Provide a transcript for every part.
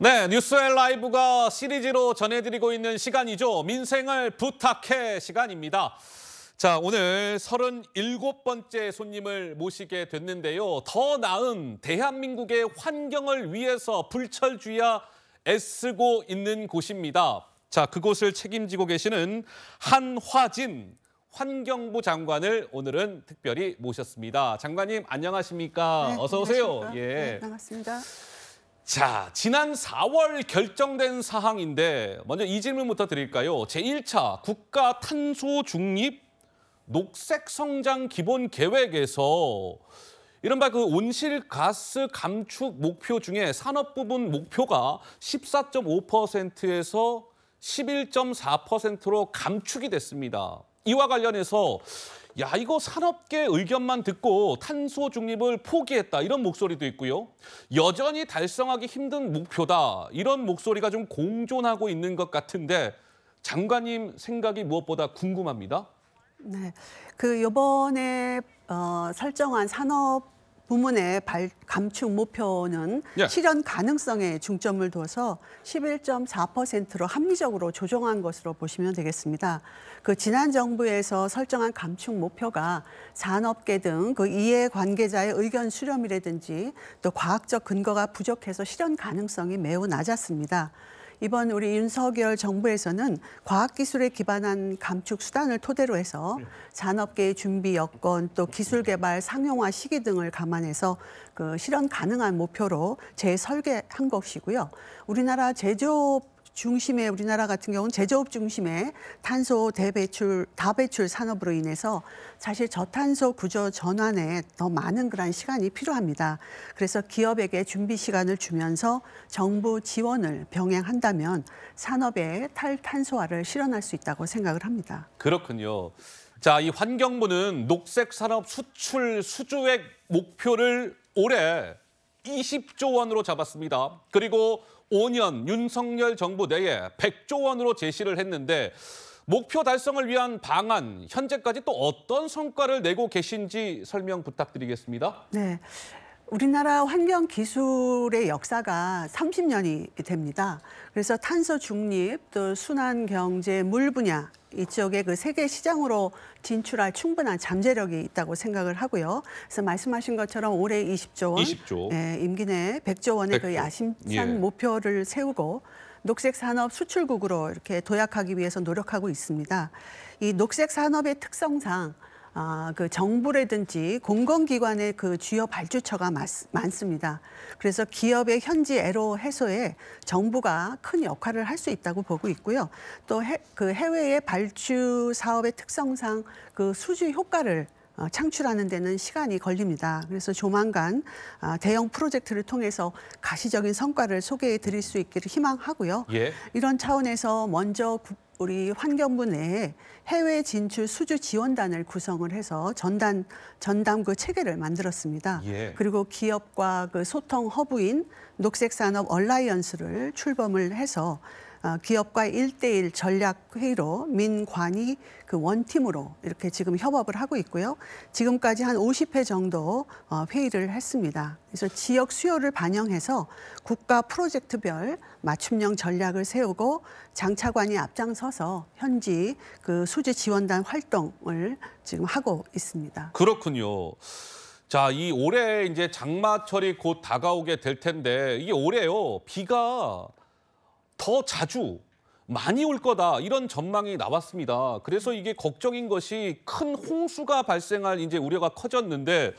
네, 뉴스엘 라이브가 시리즈로 전해드리고 있는 시간이죠. 민생을 부탁해 시간입니다. 자, 오늘 37번째 손님을 모시게 됐는데요. 더 나은 대한민국의 환경을 위해서 불철주야 애쓰고 있는 곳입니다. 자, 그곳을 책임지고 계시는 한화진 환경부 장관을 오늘은 특별히 모셨습니다. 장관님, 안녕하십니까? 네, 어서 오세요. 안녕하십니까? 예. 네, 반갑습니다. 자, 지난 4월 결정된 사항인데 먼저 이 질문부터 드릴까요? 제1차 국가 탄소 중립 녹색 성장 기본 계획에서 이른바 그 온실가스 감축 목표 중에 산업 부분 목표가 14.5%에서 11.4%로 감축이 됐습니다. 이와 관련해서 이거 산업계 의견만 듣고 탄소 중립을 포기했다 이런 목소리도 있고요. 여전히 달성하기 힘든 목표다 이런 목소리가 좀 공존하고 있는 것 같은데 장관님 생각이 무엇보다 궁금합니다. 네, 이번에 설정한 산업 부문의 감축 목표는 실현 가능성에 중점을 둬서 11.4%로 합리적으로 조정한 것으로 보시면 되겠습니다. 지난 정부에서 설정한 감축 목표가 산업계 등 이해관계자의 의견 수렴이라든지 또 과학적 근거가 부족해서 실현 가능성이 매우 낮았습니다. 이번 우리 윤석열 정부에서는 과학기술에 기반한 감축 수단을 토대로 해서 산업계의 준비 여건 또 기술 개발 상용화 시기 등을 감안해서 실현 가능한 목표로 재설계한 것이고요. 우리나라 같은 경우는 제조업 중심의 탄소 다배출 산업으로 인해서 사실 저탄소 구조 전환에 더 많은 그런 시간이 필요합니다. 그래서 기업에게 준비 시간을 주면서 정부 지원을 병행한다면 산업의 탈탄소화를 실현할 수 있다고 생각을 합니다. 그렇군요. 자, 이 환경부는 녹색 산업 수출 수주액 목표를 올해 20조 원으로 잡았습니다. 그리고 5년 윤석열 정부 내에 100조 원으로 제시를 했는데 목표 달성을 위한 방안, 현재까지 또 어떤 성과를 내고 계신지 설명 부탁드리겠습니다. 네. 우리나라 환경 기술의 역사가 30년이 됩니다. 그래서 탄소 중립, 또 순환 경제, 물 분야 이쪽에 세계 시장으로 진출할 충분한 잠재력이 있다고 생각을 하고요. 그래서 말씀하신 것처럼 올해 20조 원, 임기 내에 100조 원의 100조. 야심찬 목표를 세우고 녹색 산업 수출국으로 이렇게 도약하기 위해서 노력하고 있습니다. 이 녹색 산업의 특성상 정부라든지 공공기관의 주요 발주처가 많습니다. 그래서 기업의 현지 애로 해소에 정부가 큰 역할을 할 수 있다고 보고 있고요. 또 해외의 발주 사업의 특성상 수주 효과를 창출하는 데는 시간이 걸립니다. 그래서 조만간 대형 프로젝트를 통해서 가시적인 성과를 소개해 드릴 수 있기를 희망하고요. 이런 차원에서 먼저 우리 환경부 내에 해외 진출 수주 지원단을 구성을 해서 전담 체계를 만들었습니다. 그리고 기업과 소통 허브인 녹색산업 얼라이언스를 출범을 해서 기업과 1:1 전략회의로 민관이 원팀으로 이렇게 지금 협업을 하고 있고요. 지금까지 한 50회 정도 회의를 했습니다. 그래서 지역 수요를 반영해서 국가 프로젝트별 맞춤형 전략을 세우고 장차관이 앞장서서 현지 수주 지원단 활동을 지금 하고 있습니다. 그렇군요. 자, 이 올해 이제 장마철이 곧 다가오게 될 텐데 이게 올해요. 비가 더 자주 많이 올 거다 이런 전망이 나왔습니다. 그래서 이게 걱정인 것이 큰 홍수가 발생할 이제 우려가 커졌는데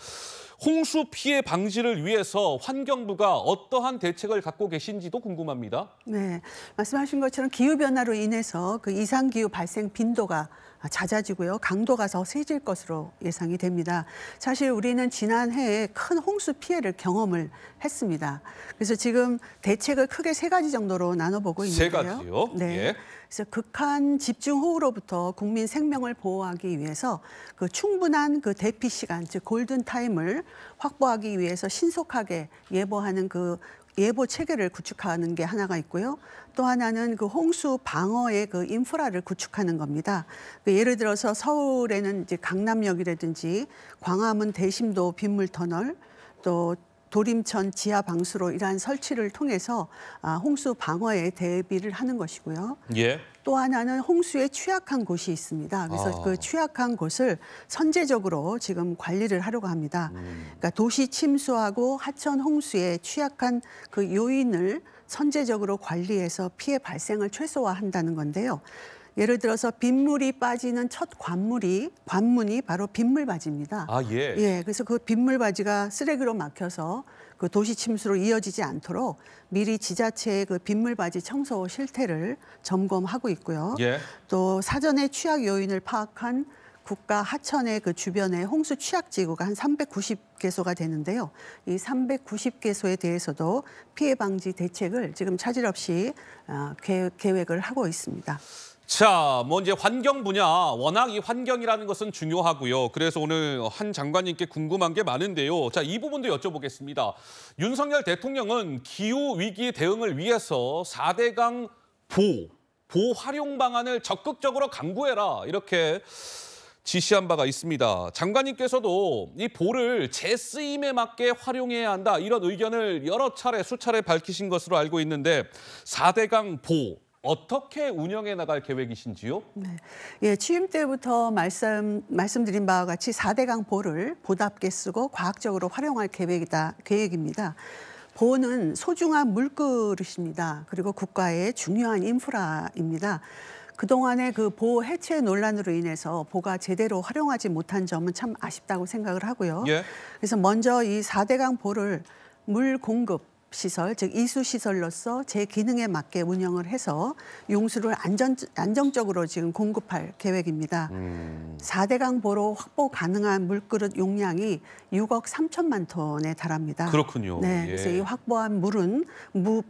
홍수 피해 방지를 위해서 환경부가 어떠한 대책을 갖고 계신지도 궁금합니다. 네, 말씀하신 것처럼 기후변화로 인해서 이상기후 발생 빈도가 잦아지고요. 강도가 더 세질 것으로 예상이 됩니다. 사실 우리는 지난해에 큰 홍수 피해를 경험을 했습니다. 그래서 지금 대책을 크게 3가지 정도로 나눠보고 있는데요. 3가지요? 네. 그래서 극한 집중호우로부터 국민 생명을 보호하기 위해서 충분한 대피 시간, 즉 골든 타임을 확보하기 위해서 신속하게 예보하는 예보 체계를 구축하는 게 하나가 있고요. 또 하나는 홍수 방어의 인프라를 구축하는 겁니다. 예를 들어서 서울에는 이제 강남역이라든지 광화문 대심도 빗물 터널, 또 도림천 지하 방수로 이러한 설치를 통해서 홍수 방어에 대비를 하는 것이고요. 예. 또 하나는 홍수에 취약한 곳이 있습니다. 그래서 그 취약한 곳을 선제적으로 지금 관리를 하려고 합니다. 그러니까 도시 침수하고 하천 홍수에 취약한 그 요인을 선제적으로 관리해서 피해 발생을 최소화한다는 건데요. 예를 들어서 빗물이 빠지는 첫 관문이 바로 빗물바지입니다. 예. 예, 그래서 그 빗물바지가 쓰레기로 막혀서 그 도시 침수로 이어지지 않도록 미리 지자체의 그 빗물바지 청소 실태를 점검하고 있고요. 예. 또 사전에 취약 요인을 파악한 국가 하천의 그 주변에 홍수 취약 지구가 한 390개소가 되는데요. 이 390개소에 대해서도 피해 방지 대책을 지금 차질 없이 계획을 하고 있습니다. 자, 뭐 이제 환경 분야, 워낙 이 환경이라는 것은 중요하고요. 그래서 오늘 한 장관님께 궁금한 게 많은데요. 자, 이 부분도 여쭤보겠습니다. 윤석열 대통령은 기후 위기 대응을 위해서 4대강 보 활용 방안을 적극적으로 강구해라 이렇게 지시한 바가 있습니다. 장관님께서도 이 보를 재쓰임에 맞게 활용해야 한다 이런 의견을 여러 차례 수차례 밝히신 것으로 알고 있는데 4대강 보 어떻게 운영해 나갈 계획이신지요? 네. 예, 취임 때부터 말씀드린 바와 같이 4대강 보를 보답게 쓰고 과학적으로 활용할 계획입니다. 보는 소중한 물그릇입니다. 그리고 국가의 중요한 인프라입니다. 그동안의 그 보 해체 논란으로 인해서 보가 제대로 활용하지 못한 점은 참 아쉽다고 생각을 하고요. 예. 그래서 먼저 이 4대강 보를 물 공급 시설, 즉 이수 시설로서 제 기능에 맞게 운영을 해서 용수를 안정적으로 지금 공급할 계획입니다. 4대강 보로 확보 가능한 물그릇 용량이 6억 3천만 톤에 달합니다. 그렇군요. 네, 그래서 이 확보한 물은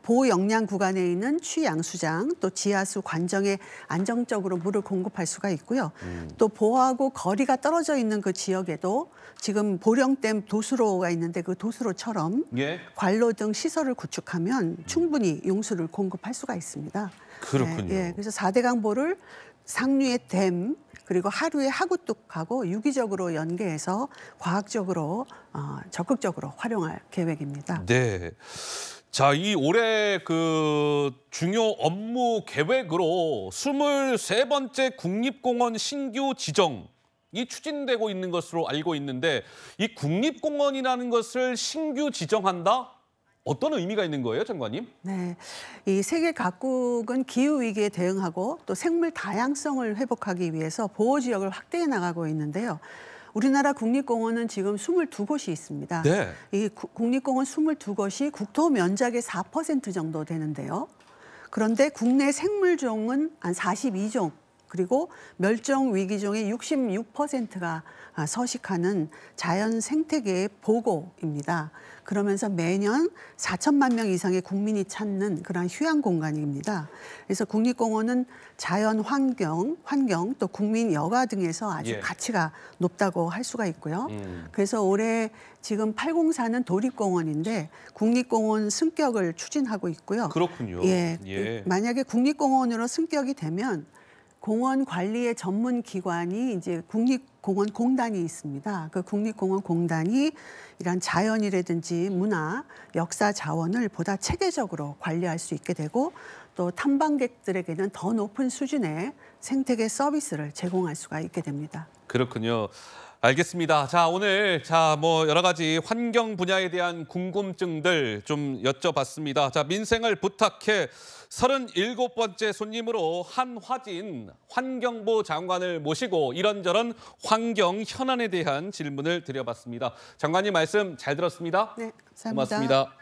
보 영량 구간에 있는 취양수장 또 지하수 관정에 안정적으로 물을 공급할 수가 있고요. 또 보하고 거리가 떨어져 있는 그 지역에도 지금 보령댐 도수로가 있는데 그 도수로처럼 예. 관로 등 시설을 구축하면 충분히 용수를 공급할 수가 있습니다. 그렇군요. 네, 그래서 4대강 보를 상류의 댐 그리고 하류의 하구뚝하고 유기적으로 연계해서 과학적으로 적극적으로 활용할 계획입니다. 네. 자, 이 올해 그 중요 업무 계획으로 23번째 국립공원 신규 지정이 추진되고 있는 것으로 알고 있는데 이 국립공원이라는 것을 신규 지정한다? 어떤 의미가 있는 거예요, 장관님? 네, 이 세계 각국은 기후 위기에 대응하고 또 생물 다양성을 회복하기 위해서 보호 지역을 확대해 나가고 있는데요. 우리나라 국립공원은 지금 22곳이 있습니다. 네. 이 국립공원 22곳이 국토 면적의 4% 정도 되는데요. 그런데 국내 생물종은 한 42종, 그리고 멸종 위기종의 66%가 서식하는 자연 생태계의 보고입니다. 그러면서 매년 4천만 명 이상의 국민이 찾는 그런 휴양 공간입니다. 그래서 국립공원은 자연 환경 또 국민 여가 등에서 아주 가치가 높다고 할 수가 있고요. 그래서 올해 지금 804는 도립공원인데 국립공원 승격을 추진하고 있고요. 그렇군요. 예. 만약에 국립공원으로 승격이 되면 공원 관리의 전문 기관이 이제 국립공원공단이 있습니다. 그 국립공원공단이 이런 자연이라든지 문화, 역사 자원을 보다 체계적으로 관리할 수 있게 되고 또 탐방객들에게는 더 높은 수준의 생태계 서비스를 제공할 수가 있게 됩니다. 그렇군요. 알겠습니다. 자, 오늘 뭐 여러 가지 환경 분야에 대한 궁금증들 좀 여쭤봤습니다. 자, 민생을 부탁해 37번째 손님으로 한화진 환경부 장관을 모시고 이런저런 환경 현안에 대한 질문을 드려봤습니다. 장관님 말씀 잘 들었습니다. 네, 감사합니다. 고맙습니다.